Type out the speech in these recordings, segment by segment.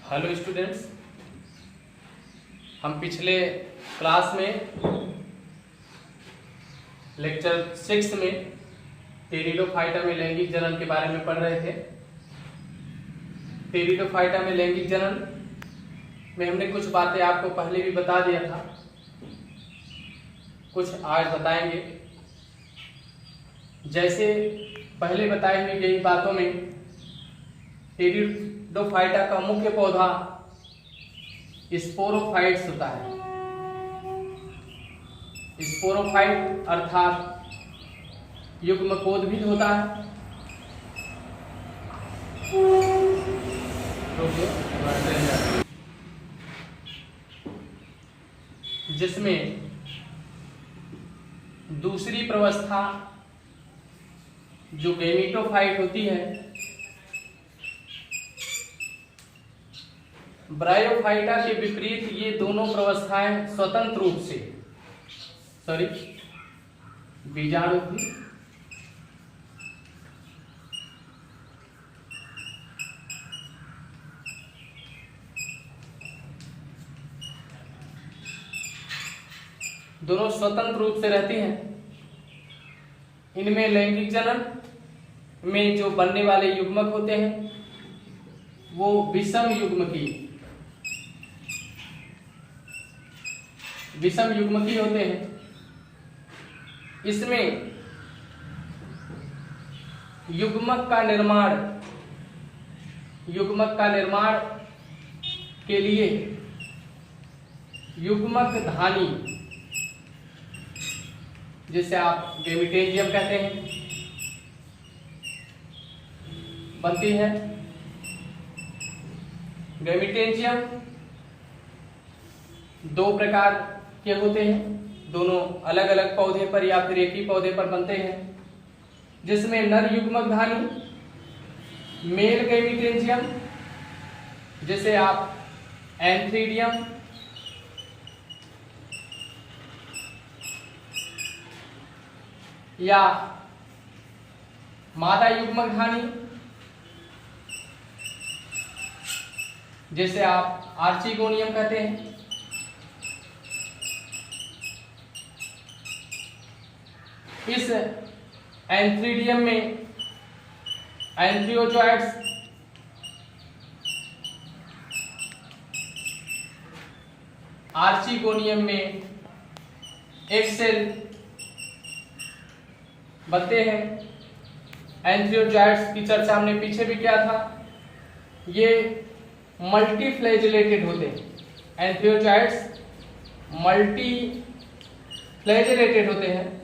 Hello students, हम पिछले class में लेक्चर 6 में टेरिडोफाइटा में लैंगिक जनन के बारे में पढ़ रहे थे। टेरिडोफाइटा में लैंगिक जनन में हमने कुछ बातें आपको पहले भी बता दिया था, कुछ आज बताएंगे। जैसे पहले बताई हुई गई बातों में टेरिडोफाइटा का मुख्य पौधा स्पोरोफाइट्स होता है। स्पोरोफाइट अर्थात युग्मकोद्भिद होता है। जिसमें दूसरी प्रवस्था जो गैमेटोफाइट होती है, ब्रायोफाइटा के विपरीत ये दोनों प्रवस्थाएं स्वतंत्र रूप से बीजाणुभी दोनों स्वतंत्र रूप से रहती हैं। इनमें लैंगिक जनन में जो बनने वाले युग्मक होते हैं वो विषम युग्मकी होते हैं। इसमें युग्मक का निर्माण के लिए युग्मक धानी, जिसे आप गैमेटेंजियम कहते हैं, बनती है। गैमेटेंजियम दो प्रकार के होते हैं, दोनों अलग अलग पौधे पर या फिर एक ही पौधे पर बनते हैं। जिसमें नर युग्मक धानी मेल गैमेटेंजियम, जिसे आप एंथ्रीडियम या मादा युग्मक धानी, जिसे आप आर्चिगोनियम कहते हैं। इस एंथ्रीडियम में एंथ्रियोजॉइड्स आर्चिगोनियम में एक सेल बनते हैं। एंथ्रियोजॉइड्स की चर्चा हमने पीछे भी किया था। ये मल्टीफ्लैजेलेटेड होते हैं। एंथ्रियोजॉइड्स मल्टीफ्लैजेलेटेड होते हैं।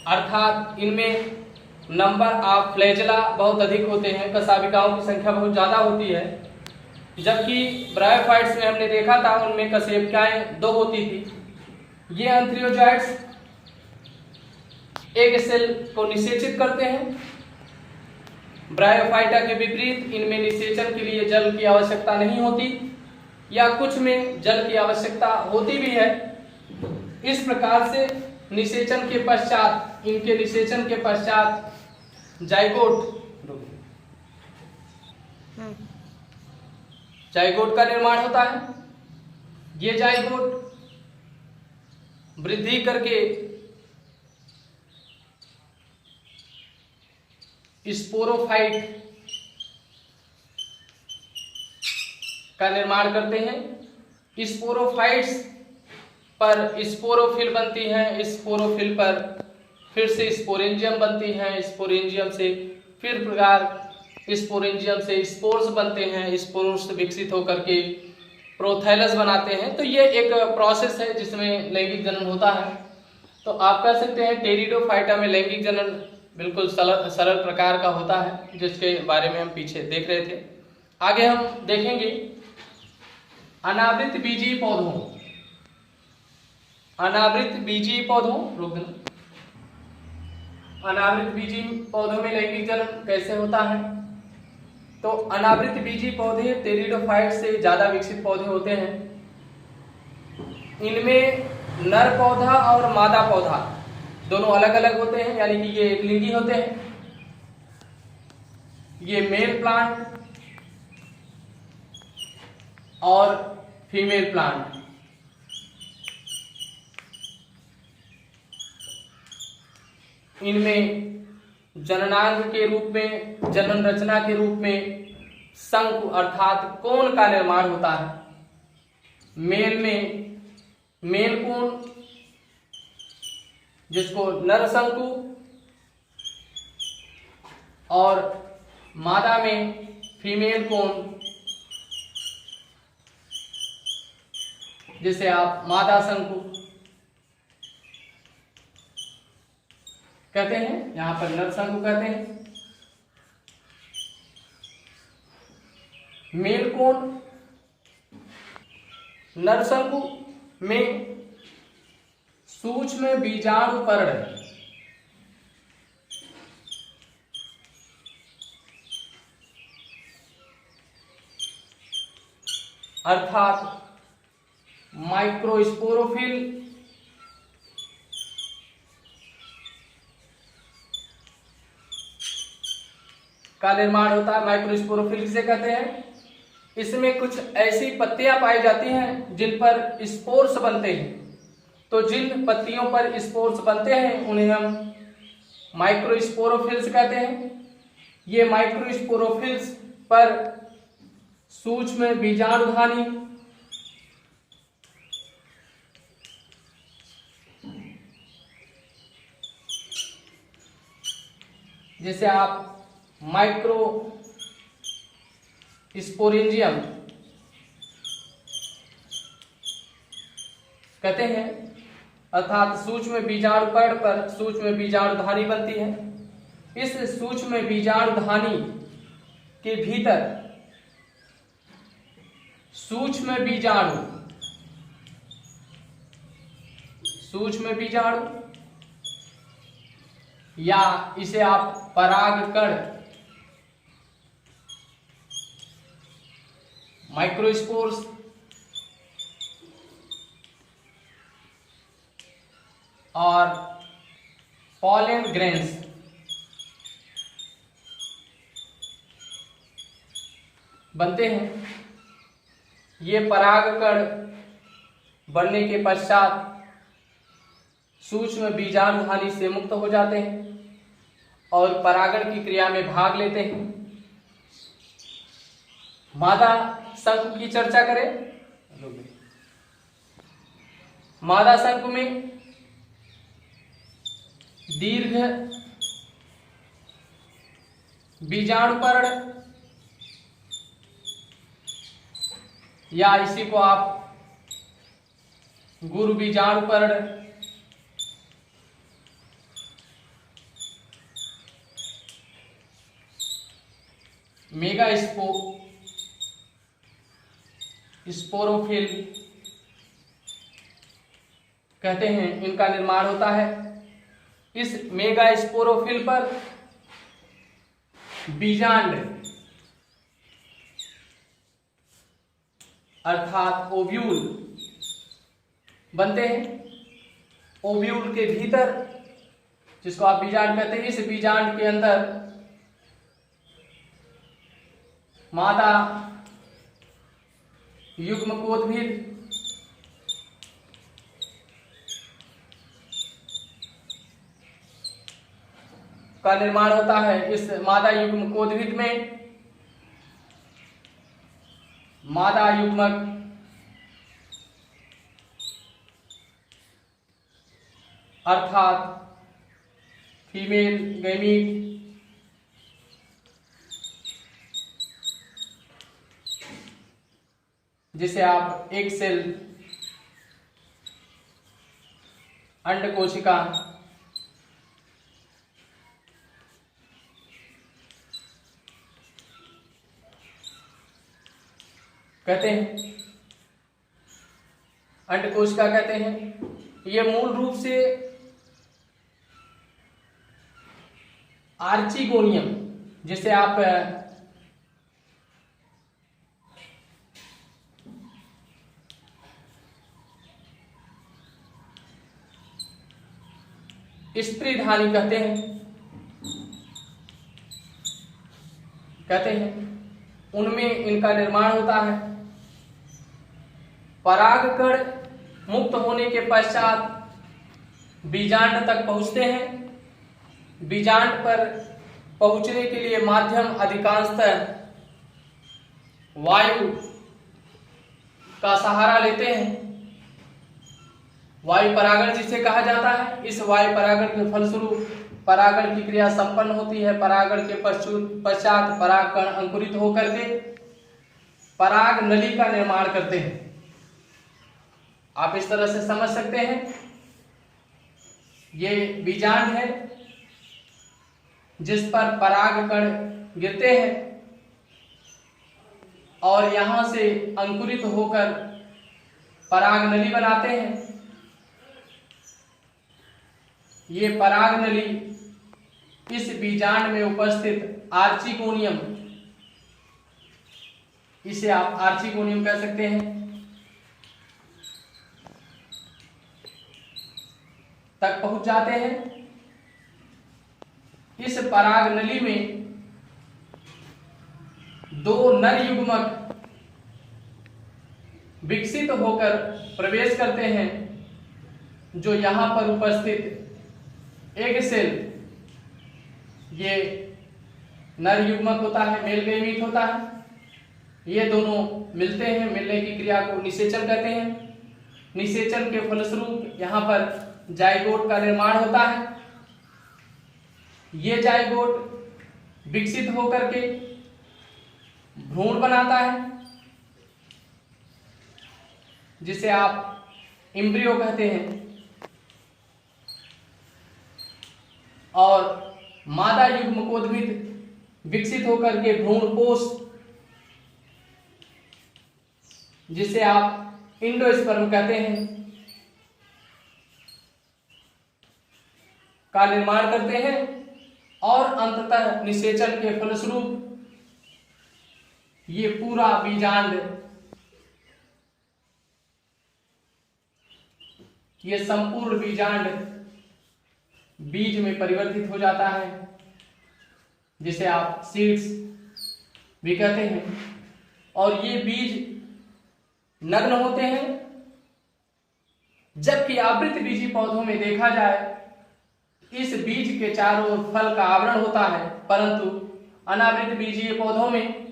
अर्थात इनमें नंबर ऑफ फ्लैजेला बहुत अधिक होते हैं, कशाभिकाओं की संख्या बहुत ज्यादा होती है। जबकि ब्रायोफाइट्स में हमने देखा था उनमें कशेरुकियाएं दो होती थी। ये एंथ्रियोजॉइड्स एक सेल को निषेचित करते हैं। ब्रायोफाइटा के विपरीत इनमें निषेचन के लिए जल की आवश्यकता नहीं होती, या कुछ में जल की आवश्यकता होती भी है। इस प्रकार से इनके निषेचन के पश्चात जाइगोट का निर्माण होता है। ये जाइगोट वृद्धि करके स्पोरोफाइट का निर्माण करते हैं। स्पोरोफाइट्स पर स्पोरोफिल बनती हैं। स्पोरोफिल पर फिर से स्पोरेंजियम बनती हैं। स्पोरेंजियम से फिर प्रकार स्पोरेंजियम से स्पोर्स बनते हैं। स्पोर्स विकसित होकर के प्रोथैलस बनाते हैं। तो ये एक प्रोसेस है जिसमें लैंगिक जनन होता है। तो आप कह सकते हैं टेरिडोफाइटा में लैंगिक जनन बिल्कुल सरल प्रकार का होता है, जिसके बारे में हम पीछे देख रहे थे। आगे हम देखेंगे अनावृत बीजीय पौधों अनावृत बीजीय पौधों में लैंगिक जनन कैसे होता है। तो अनावृत बीजीय पौधे टेरिडोफाइट से ज्यादा विकसित पौधे होते हैं। इनमें नर पौधा और मादा पौधा दोनों अलग अलग होते हैं, यानी कि ये एक लिंगी होते हैं। ये मेल प्लांट और फीमेल प्लांट। इनमें जननांग के रूप में, जनन रचना के रूप में शंकु अर्थात कोन का निर्माण होता है। मेल में मेल कोन, जिसको नर शंकु, और मादा में फीमेल कोन, जिसे आप मादा शंकु कहते हैं, यहां पर नर शंकु कहते हैं। मेल कोन नर शंकु में सूक्ष्म बीजाणु पर्ण, अर्थात माइक्रोस्पोरोफिल का निर्माण होता है। माइक्रोस्पोरोफिल किसे कहते हैं? इसमें कुछ ऐसी पत्तियां पाई जाती हैं जिन पर स्पोर्स बनते हैं। तो जिन पत्तियों पर स्पोर्स बनते हैं उन्हें हम माइक्रोस्पोरोफिल्स कहते हैं। ये माइक्रोस्पोरोफिल्स पर सूक्ष्म बीजाणुधानी जिसे आप माइक्रो स्पोरेंजियम कहते हैं, अर्थात सूक्ष्म बीजाणुकण पर सूक्ष्म बीजाणुधानी बनती है। इस सूक्ष्म बीजाणुधानी के भीतर सूक्ष्म बीजाणु या इसे आप परागकण, माइक्रोस्पोर्स और पॉलन ग्रेन्स बनते हैं। ये परागकण बनने के पश्चात सूक्ष्म बीजाणुधानी से मुक्त हो जाते हैं और परागण की क्रिया में भाग लेते हैं। मादा शंकु की चर्चा करें। मादा शंकु में दीर्घ बीजाणुपर्ण या इसी को आप गुरु बीजाणुपर्ण मेगा स्पोरोफिल कहते हैं, इनका निर्माण होता है। इस मेगा स्पोरोफिल पर बीजांड अर्थात ओव्यूल बनते हैं। ओव्यूल के भीतर, जिसको आप बीजांड कहते हैं, इस बीजांड के अंदर मादा युग्मकोद्भिद का निर्माण होता है। इस मादा युग्मकोद्भिद में मादा युग्मक अर्थात फीमेल गैमीट जिसे आप एक सेल अंड कोशिका कहते हैं, अंड कोशिका कहते हैं। ये मूल रूप से आर्चिगोनियम, जिसे आप स्त्रीधानी कहते हैं, उनमें इनका निर्माण होता है। परागकण मुक्त होने के पश्चात बीजांड तक पहुंचते हैं। बीजांड पर पहुंचने के लिए माध्यम अधिकांशतः वायु का सहारा लेते हैं। वायु परागण जिसे कहा जाता है, इस वायु परागण के फलस्वरूप परागण की क्रिया संपन्न होती है। परागण के पश्चात परागकण अंकुरित होकर के पराग नली का निर्माण करते हैं। आप इस तरह से समझ सकते हैं, ये बीजांड है जिस पर परागकण गिरते हैं और यहां से अंकुरित होकर पराग नली बनाते हैं। ये पराग नली इस बीजांड में उपस्थित आर्चिगोनियम, इसे आप आर्चिगोनियम कह सकते हैं, तक पहुंच जाते हैं। इस पराग नली में दो नर युग्मक विकसित होकर प्रवेश करते हैं, जो यहां पर उपस्थित एग सेल, ये नर युग्मक होता है, मेल गैमीट होता है, ये दोनों मिलते हैं। मिलने की क्रिया को निषेचन कहते हैं। निषेचन के फलस्वरूप यहां पर जाइगोट का निर्माण होता है। ये जाइगोट विकसित होकर के भ्रूण बनाता है, जिसे आप एम्ब्रियो कहते हैं, और मादा युग्मकोद्भिद विकसित होकर के भ्रूणपोष, जिसे आप इंडोस्पर्म कहते हैं, का निर्माण करते हैं। और अंततः निषेचन के फलस्वरूप ये पूरा बीजांड, ये संपूर्ण बीजांड बीज में परिवर्तित हो जाता है, जिसे आप सीड्स भी कहते हैं। और ये बीज नग्न होते हैं, जबकि आवृत बीजी पौधों में देखा जाए इस बीज के चारों ओर फल का आवरण होता है, परंतु अनावृत बीजीय पौधों में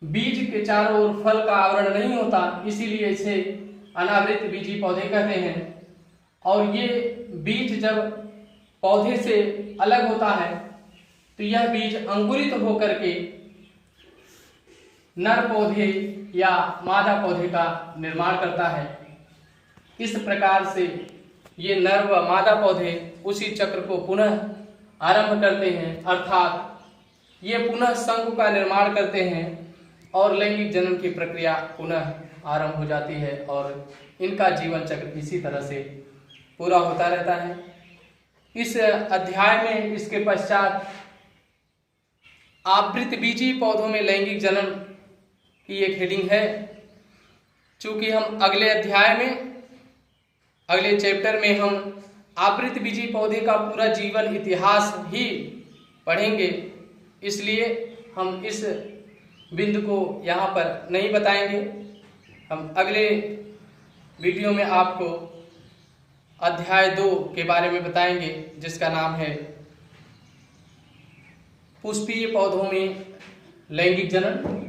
बीज के चारों ओर फल का आवरण नहीं होता, इसीलिए इसे अनावृत बीजी पौधे कहते हैं। और ये बीज जब पौधे से अलग होता है तो यह बीज अंकुरित होकर के नर पौधे या मादा पौधे का निर्माण करता है। इस प्रकार से ये नर व मादा पौधे उसी चक्र को पुनः आरंभ करते हैं, अर्थात ये पुनः शंकु का निर्माण करते हैं और लैंगिक जनन की प्रक्रिया पुनः आरंभ हो जाती है और इनका जीवन चक्र इसी तरह से पूरा होता रहता है। इस अध्याय में इसके पश्चात आवृत बीजी पौधों में लैंगिक जनन की एक हेडिंग है। चूंकि हम अगले अध्याय में, अगले चैप्टर में हम आवृत बीजी पौधे का पूरा जीवन इतिहास ही पढ़ेंगे, इसलिए हम इस बिंदु को यहाँ पर नहीं बताएंगे। हम अगले वीडियो में आपको अध्याय 2 के बारे में बताएंगे, जिसका नाम है पुष्पीय पौधों में लैंगिक जनन।